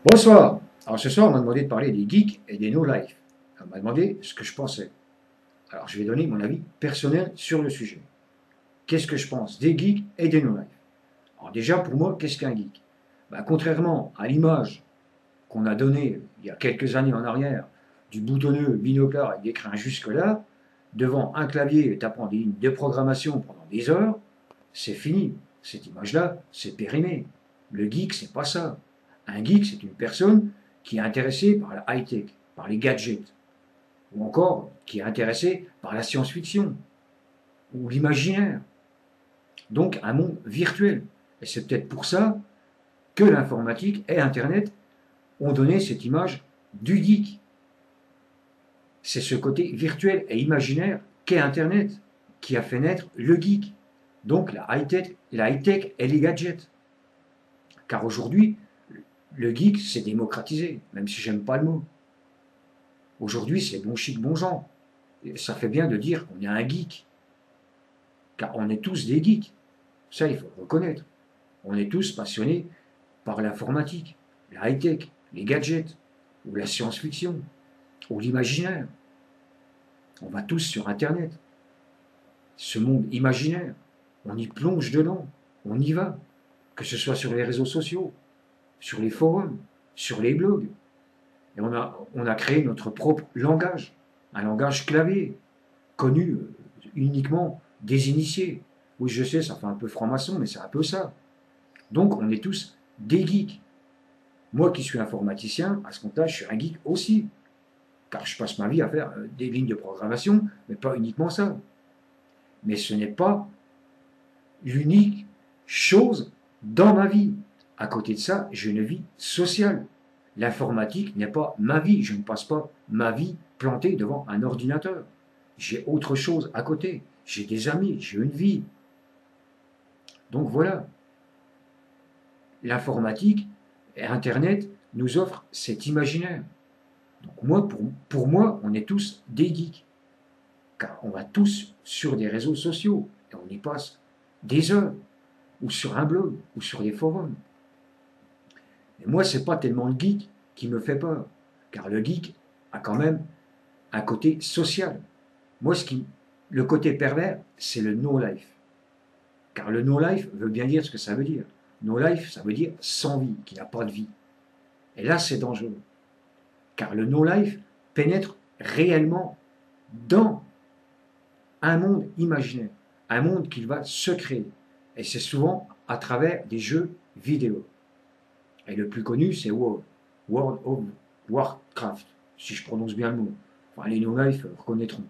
Bonsoir. Alors ce soir, on m'a demandé de parler des geeks et des no-life. On m'a demandé ce que je pensais. Alors je vais donner mon avis personnel sur le sujet. Qu'est-ce que je pense des geeks et des no-life? Alors déjà, pour moi, qu'est-ce qu'un geek? Contrairement à l'image qu'on a donnée il y a quelques années en arrière du boutonneux binoclard avec des crins jusque-là, devant un clavier tapant des lignes de programmation pendant des heures, c'est fini. Cette image-là, c'est périmé. Le geek, c'est pas ça. Un geek, c'est une personne qui est intéressée par la high-tech, par les gadgets, ou encore qui est intéressée par la science-fiction, ou l'imaginaire. Donc un monde virtuel. Et c'est peut-être pour ça que l'informatique et Internet ont donné cette image du geek. C'est ce côté virtuel et imaginaire qu'est Internet qui a fait naître le geek. Donc la high-tech et les gadgets. Car aujourd'hui, le geek s'est démocratisé, même si j'aime pas le mot. Aujourd'hui, c'est bon chic, bon genre. Et ça fait bien de dire qu'on est un geek, car on est tous des geeks. Ça, il faut le reconnaître. On est tous passionnés par l'informatique, la high-tech, les gadgets, ou la science-fiction, ou l'imaginaire. On va tous sur Internet. Ce monde imaginaire, on y plonge dedans, on y va, que ce soit sur les réseaux sociaux, sur les forums, sur les blogs. Et on a créé notre propre langage, un langage clavier, connu uniquement des initiés. Oui, je sais, ça fait un peu franc-maçon, mais c'est un peu ça. Donc, on est tous des geeks. Moi qui suis informaticien, à ce compte-là, je suis un geek aussi. Car je passe ma vie à faire des lignes de programmation, mais pas uniquement ça. Mais ce n'est pas l'unique chose dans ma vie. À côté de ça, j'ai une vie sociale. L'informatique n'est pas ma vie. Je ne passe pas ma vie plantée devant un ordinateur. J'ai autre chose à côté. J'ai des amis, j'ai une vie. Donc voilà, l'informatique et Internet nous offrent cet imaginaire. Donc moi, pour moi, on est tous des geeks. Car on va tous sur des réseaux sociaux et on y passe des heures, ou sur un blog, ou sur des forums. Mais moi, c'est pas tellement le geek qui me fait peur, car le geek a quand même un côté social. Moi, le côté pervers, c'est le no-life. Car le no-life veut bien dire ce que ça veut dire. No-life, ça veut dire sans vie, qui n'a pas de vie. Et là, c'est dangereux. Car le no-life pénètre réellement dans un monde imaginaire, un monde qu'il va se créer. Et c'est souvent à travers des jeux vidéo. Et le plus connu, c'est World of Warcraft, si je prononce bien le mot. Enfin, les no-life reconnaîtront.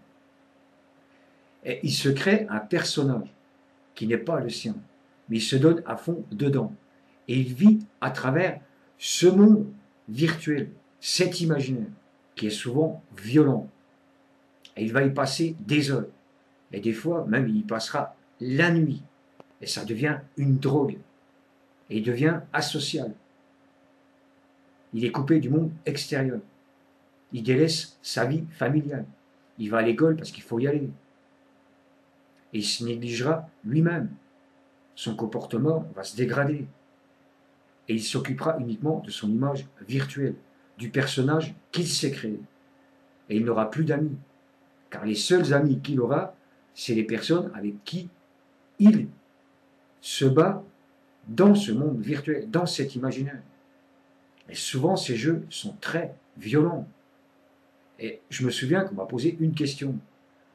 Et il se crée un personnage qui n'est pas le sien, mais il se donne à fond dedans. Et il vit à travers ce monde virtuel, cet imaginaire, qui est souvent violent. Et il va y passer des heures. Et des fois, même, il y passera la nuit. Et ça devient une drogue. Et il devient asocial. Il est coupé du monde extérieur. Il délaisse sa vie familiale. Il va à l'école parce qu'il faut y aller. Et il se négligera lui-même. Son comportement va se dégrader. Et il s'occupera uniquement de son image virtuelle, du personnage qu'il s'est créé. Et il n'aura plus d'amis. Car les seuls amis qu'il aura, c'est les personnes avec qui il se bat dans ce monde virtuel, dans cet imaginaire. Et souvent, ces jeux sont très violents. Et je me souviens qu'on m'a posé une question.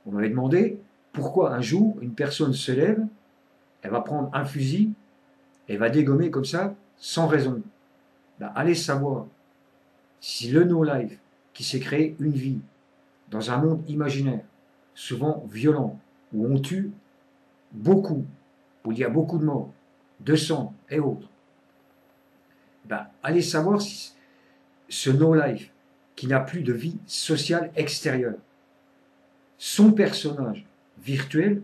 On m'avait demandé pourquoi un jour une personne se lève, elle va prendre un fusil, et va dégommer comme ça, sans raison. Ben, allez savoir si le no-life qui s'est créé une vie dans un monde imaginaire, souvent violent, où on tue beaucoup, où il y a beaucoup de morts, de sang et autres, ben, allez savoir si ce no-life qui n'a plus de vie sociale extérieure, son personnage virtuel,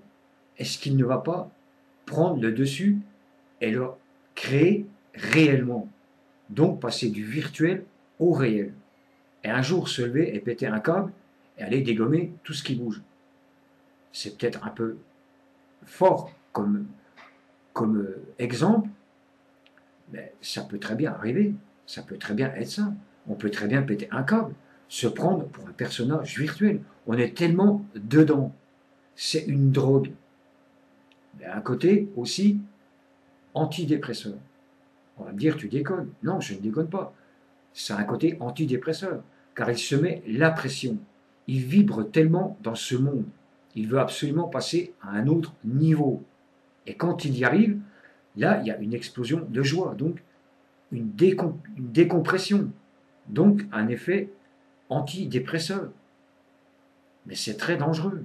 est-ce qu'il ne va pas prendre le dessus et le créer réellement? Donc passer du virtuel au réel. Et un jour se lever et péter un câble et aller dégommer tout ce qui bouge. C'est peut-être un peu fort comme exemple, mais ça peut très bien arriver. Ça peut très bien être ça. On peut très bien péter un câble, se prendre pour un personnage virtuel. On est tellement dedans. C'est une drogue. Mais à un côté aussi, antidépresseur. On va me dire, tu déconnes. Non, je ne déconne pas. C'est un côté antidépresseur, car il se met la pression. Il vibre tellement dans ce monde. Il veut absolument passer à un autre niveau. Et quand il y arrive, là, il y a une explosion de joie, donc une décompression, donc un effet antidépresseur. Mais c'est très dangereux.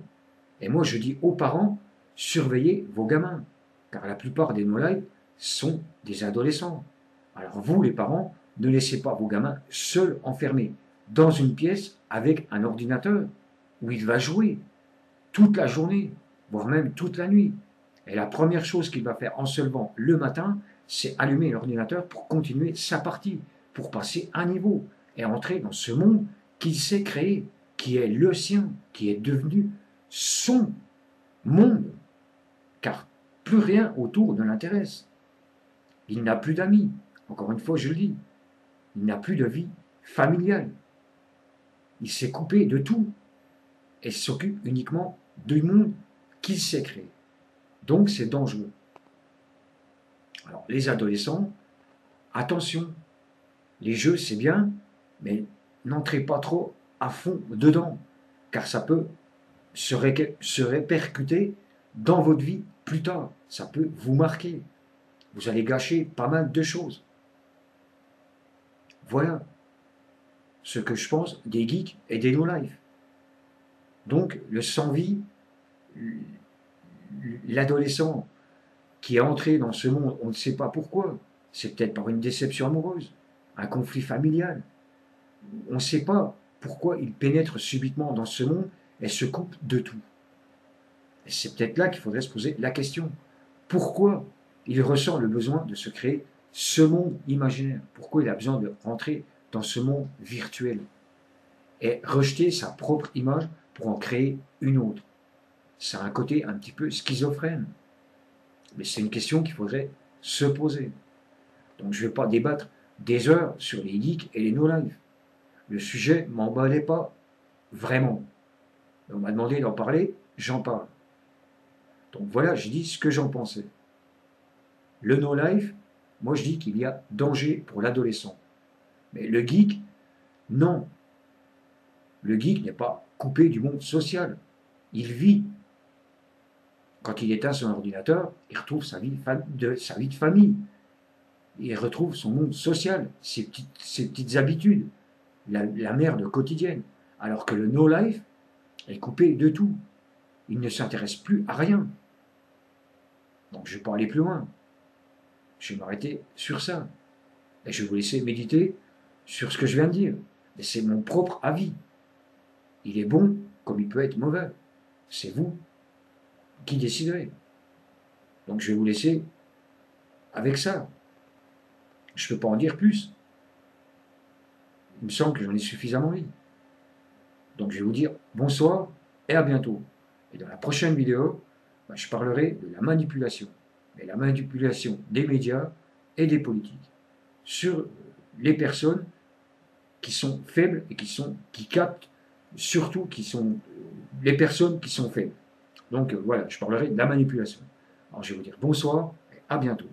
Et moi, je dis aux parents, surveillez vos gamins, car la plupart des no-live sont des adolescents. Alors vous, les parents, ne laissez pas vos gamins seuls enfermés dans une pièce avec un ordinateur où il va jouer toute la journée, voire même toute la nuit. Et la première chose qu'il va faire en se levant le matin, c'est allumer l'ordinateur pour continuer sa partie, pour passer un niveau et entrer dans ce monde qu'il s'est créé, qui est le sien, qui est devenu son monde, car plus rien autour ne l'intéresse. Il n'a plus d'amis, encore une fois je le dis, il n'a plus de vie familiale. Il s'est coupé de tout et s'occupe uniquement du monde qu'il s'est créé. Donc c'est dangereux. Alors les adolescents, attention, les jeux c'est bien, mais n'entrez pas trop à fond dedans, car ça peut se répercuter dans votre vie plus tard. Ça peut vous marquer. Vous allez gâcher pas mal de choses. Voilà ce que je pense des geeks et des no-life. Donc le sans-vie, l'adolescent qui est entré dans ce monde, on ne sait pas pourquoi. C'est peut-être par une déception amoureuse, un conflit familial. On ne sait pas pourquoi il pénètre subitement dans ce monde et se coupe de tout. Et c'est peut-être là qu'il faudrait se poser la question. Pourquoi il ressent le besoin de se créer ce monde imaginaire? Pourquoi il a besoin de rentrer dans ce monde virtuel et rejeter sa propre image pour en créer une autre? Ça a un côté un petit peu schizophrène. Mais c'est une question qu'il faudrait se poser. Donc je ne vais pas débattre des heures sur les geeks et les no-life. Le sujet ne m'emballait pas vraiment. On m'a demandé d'en parler, j'en parle. Donc voilà, j'ai dit ce que j'en pensais. Le no-life, moi je dis qu'il y a danger pour l'adolescent. Mais le geek, non. Le geek n'est pas coupé du monde social. Il vit. Quand il éteint son ordinateur, il retrouve sa vie de famille. Il retrouve son monde social, ses petites habitudes, la merde quotidienne. Alors que le no-life est coupé de tout. Il ne s'intéresse plus à rien. Donc je ne vais pas aller plus loin. Je vais m'arrêter sur ça. Et je vais vous laisser méditer sur ce que je viens de dire. Et c'est mon propre avis. Il est bon comme il peut être mauvais. C'est vous qui déciderez. Donc je vais vous laisser avec ça. Je ne peux pas en dire plus. Il me semble que j'en ai suffisamment dit. Donc je vais vous dire bonsoir et à bientôt. Et dans la prochaine vidéo, je parlerai de la manipulation. Mais la manipulation des médias et des politiques sur les personnes qui sont faibles et qui captent, surtout qui sont les personnes qui sont faibles. Donc voilà, je parlerai de la manipulation. Alors je vais vous dire bonsoir et à bientôt.